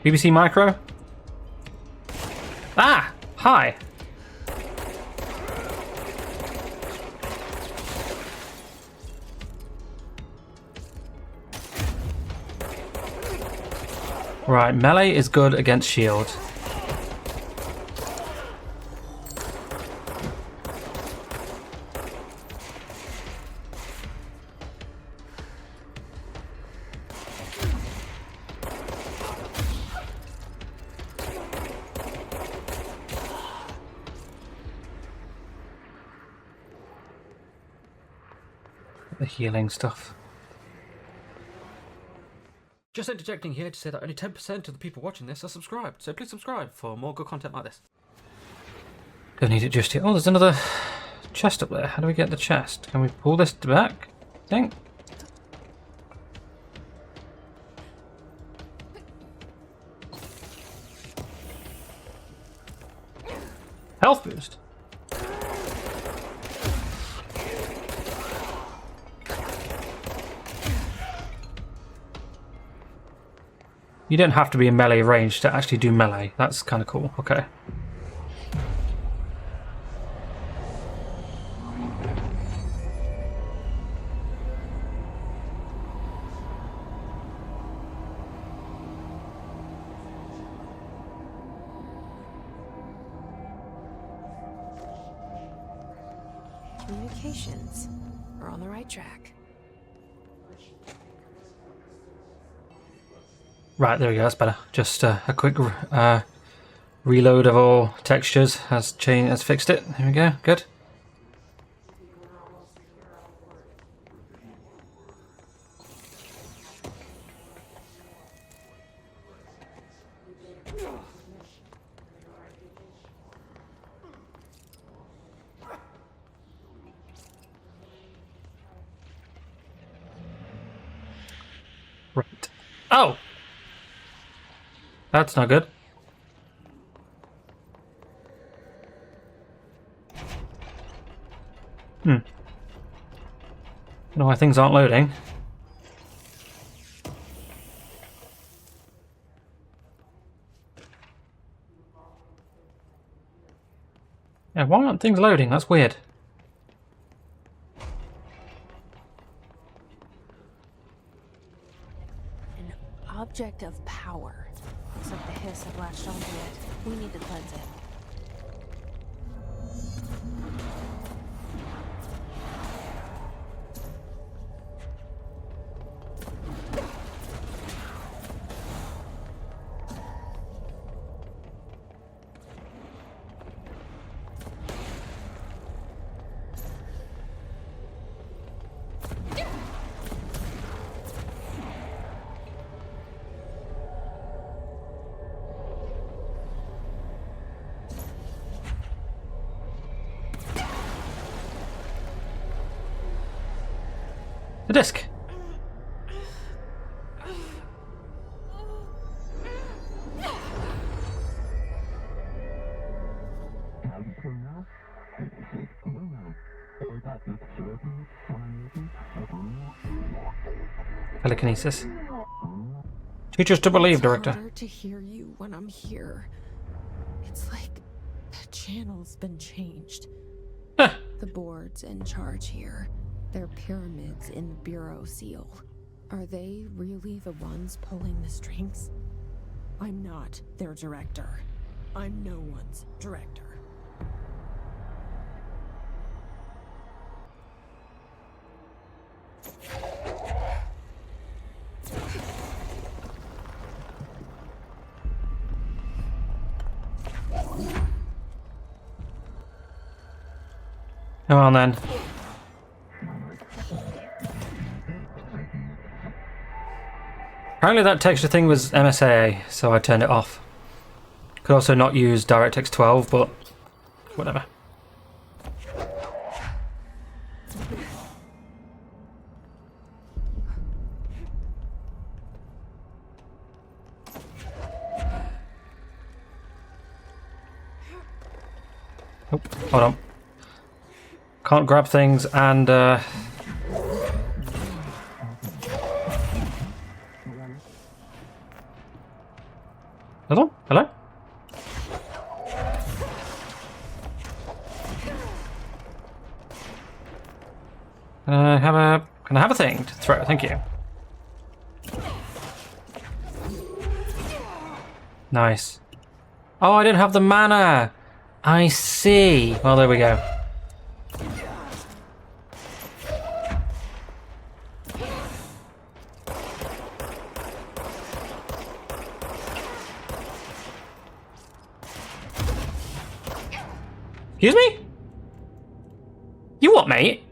BBC Micro? Ah! Hi! Right, melee is good against shield. The healing stuff. Just interjecting here to say that only 10% of the people watching this are subscribed, so please subscribe for more good content like this. Don't need it just yet. Oh, there's another chest up there. How do we get the chest? Can we pull this back? I think. Health boost. You don't have to be in melee range to actually do melee. That's kind of cool. Okay. Communications. We're on the right track. Right, there we go. That's better. Just a quick reload of all textures has fixed it. There we go. Good. Right. Oh! That's not good. Don't know why things aren't loading. Yeah, why aren't things loading? That's weird. An object of power. Looks like the hiss had latched onto it. We need to cleanse it. The disc. Telekinesis. Teach us to believe, Director. It's harder to hear you when I'm here. It's like the channel's been changed. Huh. The board's in charge here. They're pyramids in the Bureau seal. Are they really the ones pulling the strings? I'm not their director. I'm no one's director. Come on then. Apparently that texture thing was MSAA, so I turned it off. Could also not use DirectX 12, but whatever. Oh, hold on. Can't grab things and Hello? Hello? Can I have a thing to throw? Thank you. Nice. Oh, I didn't have the mana. I see. Well, there we go. Excuse me? You what, mate?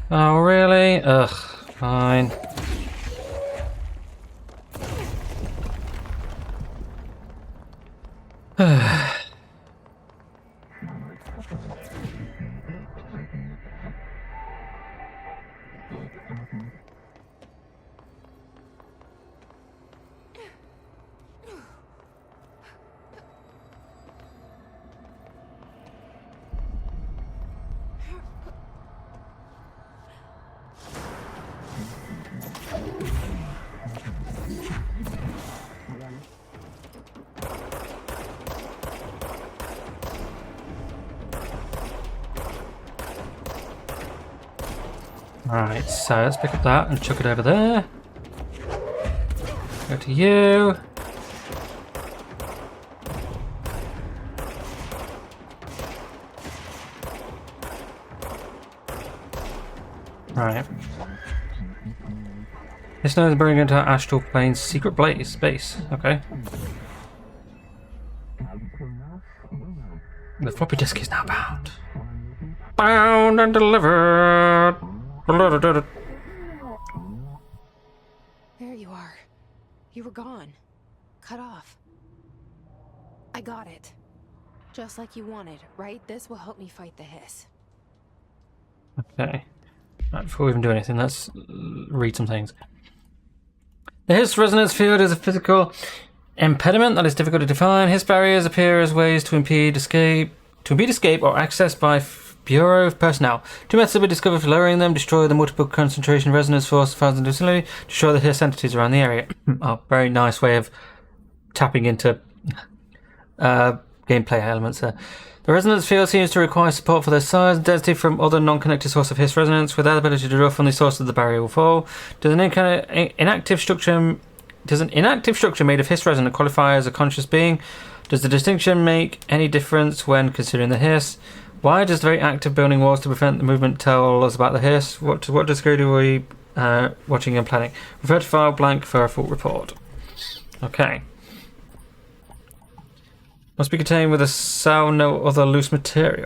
Oh, really? Ugh, fine. Right, so let's pick up that and chuck it over there. Go to you. Right. This now is bringing into our astral plane's secret blaze space. Okay. The floppy disk is now bound. Bound and delivered. There you are. You were gone. Cut off. I got it. Just like you wanted, right? This will help me fight the hiss. Okay. Right, before we even do anything, let's read some things. The Hiss resonance field is a physical impediment that is difficult to define. Hiss barriers appear as ways to impede escape or access by Bureau of personnel. Two methods have been discovered for lowering them: destroy the multiple concentration resonance force found in the facility, destroy the Hiss entities around the area. Oh, very nice way of tapping into gameplay elements there. The resonance field seems to require support for their size and density from other non-connected source of Hiss resonance. Without the ability to draw from the source of the barrier will fall. Does an inactive structure made of Hiss resonance qualify as a conscious being? Does the distinction make any difference when considering the Hiss? Why does the very act of building walls to prevent the movement tell us about the Hiss? What discovery are we watching and planning? Refer to file blank for a full report. Okay. Must be contained with a cell, no other loose material.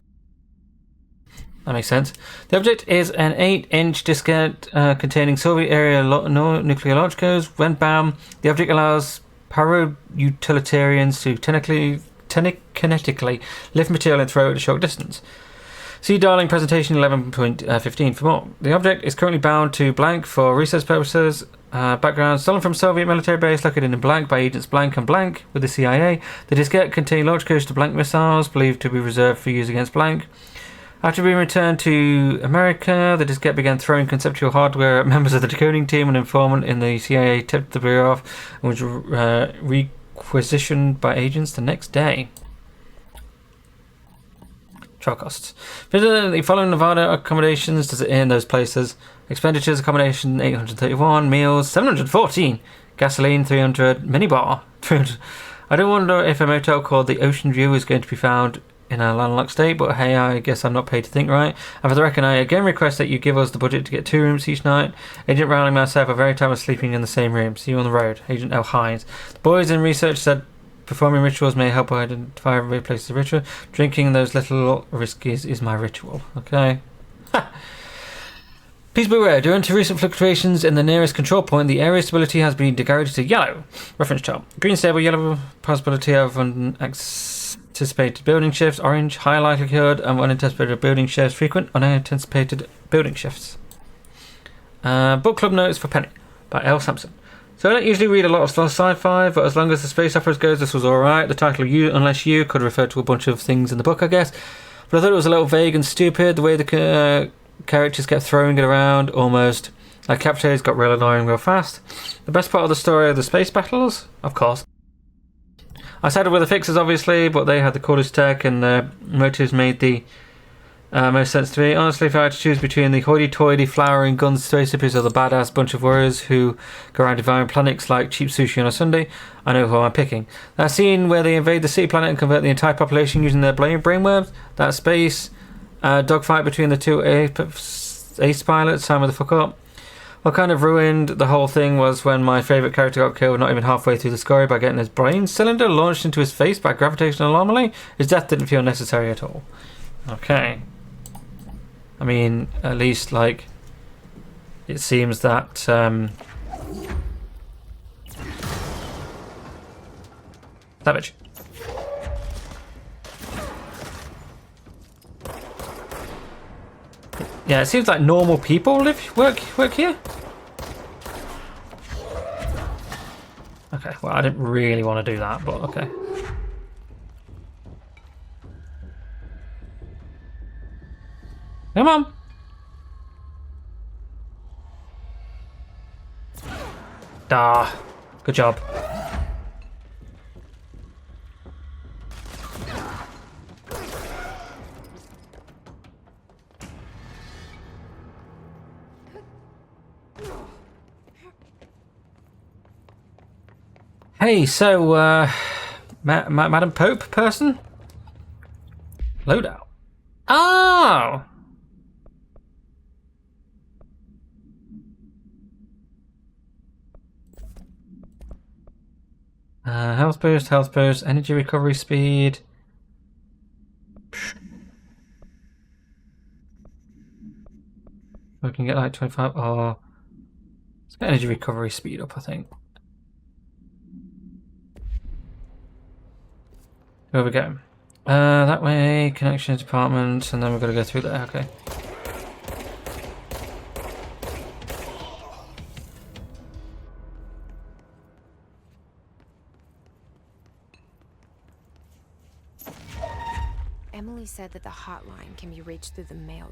That makes sense. The object is an 8-inch diskette containing Soviet area nuclear launch codes. When bound, the object allows para-utilitarians to telekinetically lift material and throw it at a short distance. See Darling presentation 11.15 for more. The object is currently bound to blank for research purposes. Background: stolen from Soviet military base located in blank by agents blank and blank with the CIA. The diskette contained launch codes to blank missiles believed to be reserved for use against blank. After being returned to America, the diskette began throwing conceptual hardware at members of the decoding team. An informant in the CIA tipped the Bureau off and was requisitioned by agents the next day. Trial costs. The following Nevada accommodations does it in those places. Expenditures: accommodation 831, meals 714, gasoline 300, minibar 300. I do wonder if a motel called the Ocean View is going to be found in a landlocked state, but hey, I guess I'm not paid to think right. And for the record, I again request that you give us the budget to get 2 rooms each night. Agent Rowling and myself are very tired of sleeping in the same room. See you on the road. Agent L. Hines. The boys in research said performing rituals may help identify and replace the ritual. Drinking those little whiskies is my ritual. Okay. Please beware, due to recent fluctuations in the nearest control point, the area stability has been degraded to yellow. Reference chart. Green stable, yellow possibility of unanticipated building shifts, orange high likelihood of unanticipated building shifts, frequent unanticipated building shifts. Book club notes for Penny by L. Sampson. So I don't usually read a lot of sci-fi, but as long as the space operas goes, this was alright. The title "You Unless You" could refer to a bunch of things in the book, I guess. But I thought it was a little vague and stupid, the way the characters kept throwing it around, almost. Like, captures got real annoying real fast. The best part of the story are the space battles, of course. I sided with the fixers, obviously, but they had the coolest tech and their motives made the most sense to me. Honestly, if I had to choose between the hoity-toity, flowering guns space hippies or the badass bunch of warriors who go around devouring planets like cheap sushi on a Sunday, I know who I'm picking. That scene where they invade the city planet and convert the entire population using their brainworms, that space dogfight between the two ace pilots, time the fuck up. What kind of ruined the whole thing was when my favourite character got killed not even halfway through the story by getting his brain cylinder launched into his face by gravitational anomaly. His death didn't feel necessary at all. Okay. I mean, at least, like, it seems that, savage. Yeah, it seems like normal people work here. Okay, well, I didn't really want to do that, but okay. Come on. Ah, good job. Hey, so, Madam Pope person? Loadout. Oh! Health boost, energy recovery speed. We can get like 25. Oh, let's get energy recovery speed up, I think. Where we go? That way, connection department, and then we've got to go through there. Okay. Emily said that the hotline can be reached through the mailroom.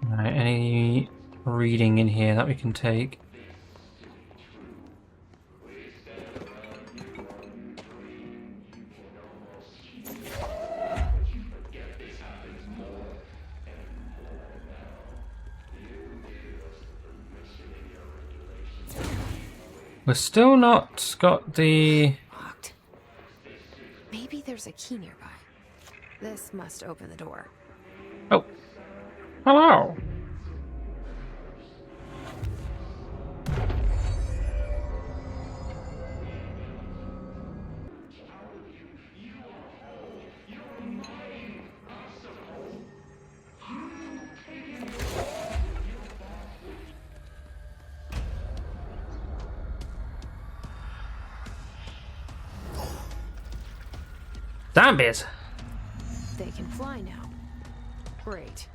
Alright, any reading in here that we can take? We're still not got the... Locked. Maybe there's a key nearby. This must open the door. Oh. Hello. Zombies. They can fly now. Great.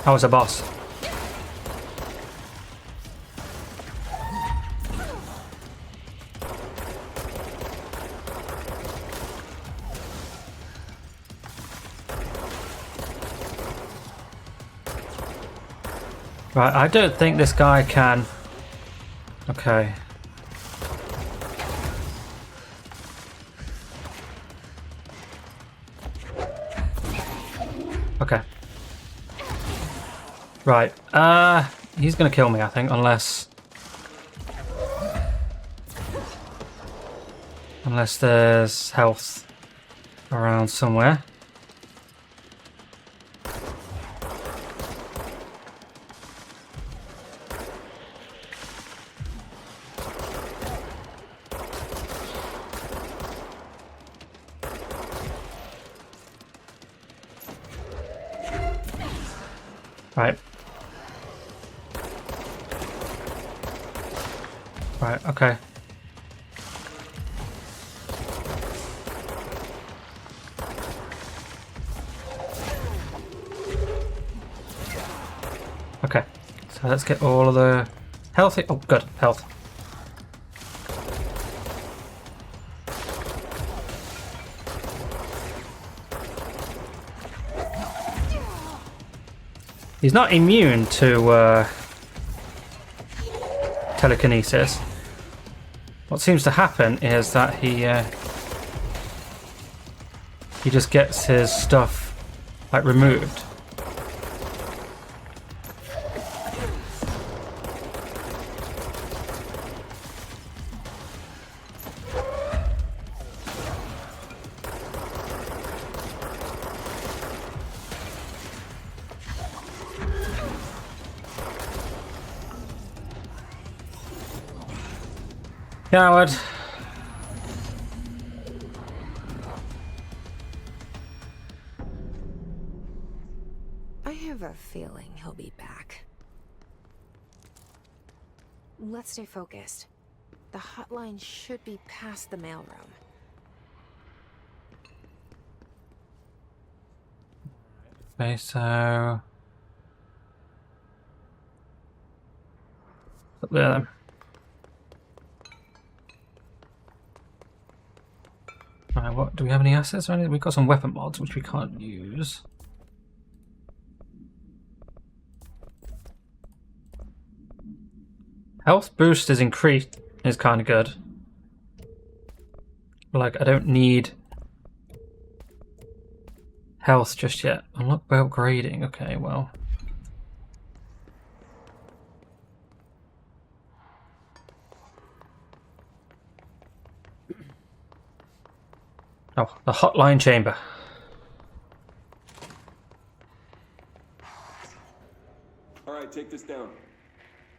I was a boss. Right, I don't think this guy can. Okay. Okay. Right. He's gonna kill me, I think, unless there's health around somewhere. Right. Right, okay. So let's get all of the healthy. Oh, good. Health. He's not immune to telekinesis. What seems to happen is that he just gets his stuff like removed. Coward. I have a feeling he'll be back. Let's stay focused. The hotline should be past the mailroom. Okay, so up there then. Alright, what do we have any assets or anything? We've got some weapon mods which we can't use. Health boost is increased is kind of good. Like, I don't need health just yet. Unlock by upgrading. Okay, well. Oh, the hotline chamber. All right, take this down.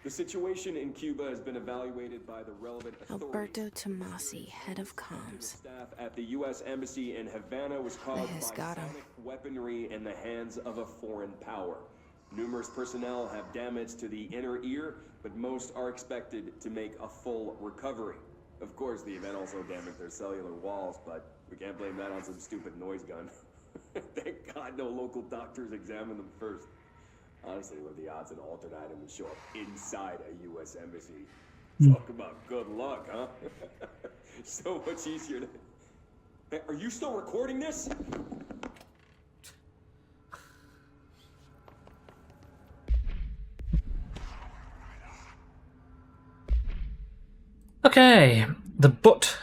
The situation in Cuba has been evaluated by the relevant authorities. Alberto Tomasi, head of comms. Staff at the U.S. Embassy in Havana was caused Has by got him. sonic weaponry in the hands of a foreign power. Numerous personnel have damage to the inner ear, but most are expected to make a full recovery. Of course, the event also damaged their cellular walls, but we can't blame that on some stupid noise gun. Thank God no local doctors examined them first. Honestly, what are the odds an altered item would show up inside a U.S. embassy? Talk about good luck, huh? So much easier to... Hey, are you still recording this? Okay, the Butt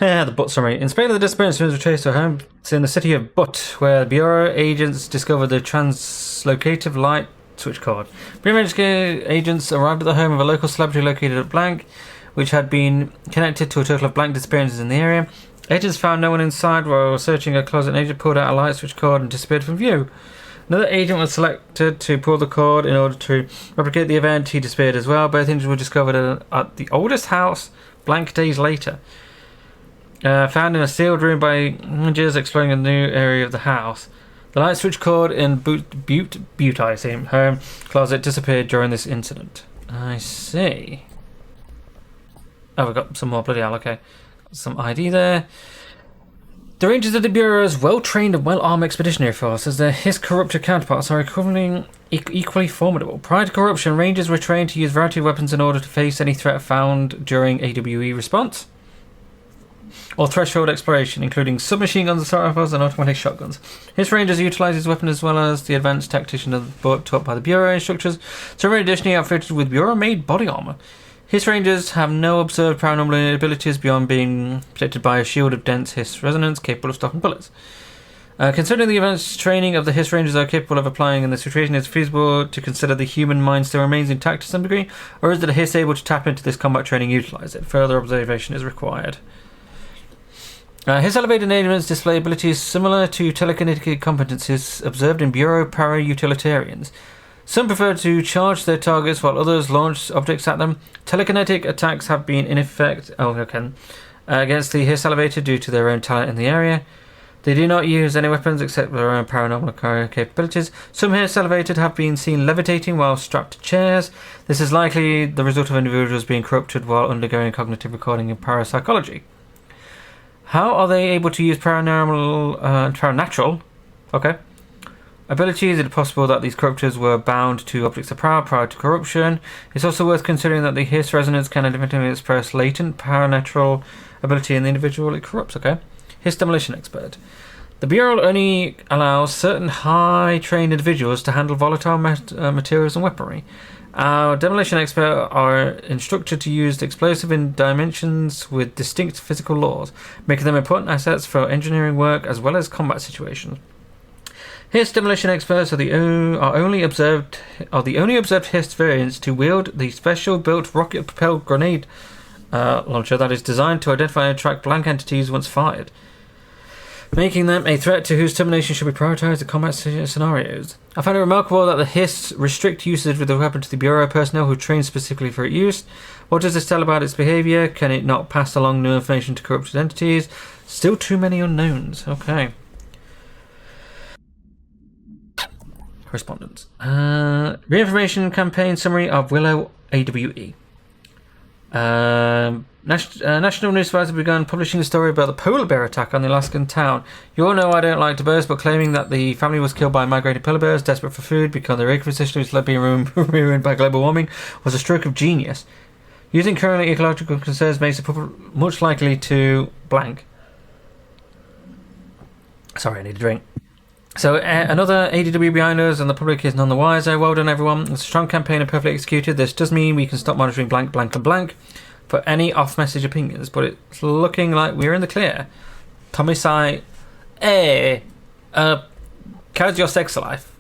summary. In Spain, the disappearance was traced to a home in the city of Butt, where Bureau agents discovered the translocative light switch cord. Pre-investigative agents arrived at the home of a local celebrity located at Blank, which had been connected to a total of blank disappearances in the area. Agents found no one inside while searching a closet. An agent pulled out a light switch cord and disappeared from view. Another agent was selected to pull the cord in order to replicate the event. He disappeared as well. Both agents were discovered at the oldest house blank days later. Found in a sealed room by images exploring a new area of the house. The light switch cord in Butte, I assume, home closet disappeared during this incident. I see. Oh, we've got some more, bloody hell, okay. Some ID there. The Rangers of the Bureau's well-trained and well-armed expeditionary force, as his corrupted counterparts, are equally formidable. Prior to corruption, Rangers were trained to use a variety of weapons in order to face any threat found during AWE response or threshold exploration, including submachine guns, assault rifles, and automatic shotguns. His Rangers utilize his weapon as well as the advanced tactician taught by the Bureau instructors, so are additionally outfitted with Bureau-made body armor. His Rangers have no observed paranormal abilities beyond being protected by a shield of dense Hiss resonance capable of stopping bullets. Considering the advanced training of the Hiss Rangers are capable of applying in this situation, it's feasible to consider the human mind still remains intact to some degree, or is the Hiss able to tap into this combat training and utilize it? Further observation is required. His elevated enablements display abilities similar to telekinetic competencies observed in Bureau para-utilitarians. Some prefer to charge their targets while others launch objects at them. Telekinetic attacks have been in effect against the Hiss elevated due to their own talent in the area. They do not use any weapons except their own paranormal capabilities. Some Hiss elevated have been seen levitating while strapped to chairs. This is likely the result of individuals being corrupted while undergoing cognitive recording and parapsychology. How are they able to use paranatural abilities. It is possible that these corruptors were bound to objects of power prior to corruption. It's also worth considering that the hiss resonance can independently express latent paraneutral ability in the individual it corrupts. Okay. Hiss demolition expert. The Bureau only allows certain high-trained individuals to handle volatile materials and weaponry. Our demolition expert are instructed to use explosive in dimensions with distinct physical laws, making them important assets for engineering work as well as combat situations. Hiss demolition experts are the only observed Hiss variants to wield the special-built rocket-propelled grenade launcher that is designed to identify and track blank entities once fired, making them a threat to whose termination should be prioritized in combat scenarios. I find it remarkable that the Hiss restrict usage with the weapon to the Bureau personnel who train specifically for its use. What does this tell about its behavior? Can it not pass along new information to corrupted entities? Still too many unknowns. Okay. Correspondence. Reinformation campaign summary of Willow AWE. National newspaper have begun publishing a story about the polar bear attack on the Alaskan town. You all know I don't like to boast, but claiming that the family was killed by migrating polar bears desperate for food because their ecosystem is being ruined by global warming was a stroke of genius. Using current ecological concerns makes it much likely to blank. Sorry, I need a drink. So another ADW behind us, and the public is none the wiser. Well done, everyone. It's a strong campaign and perfectly executed. This does mean we can stop monitoring blank, blank, and blank for any off-message opinions, but it's looking like we're in the clear. Tommy Sai, hey, how's your sex life?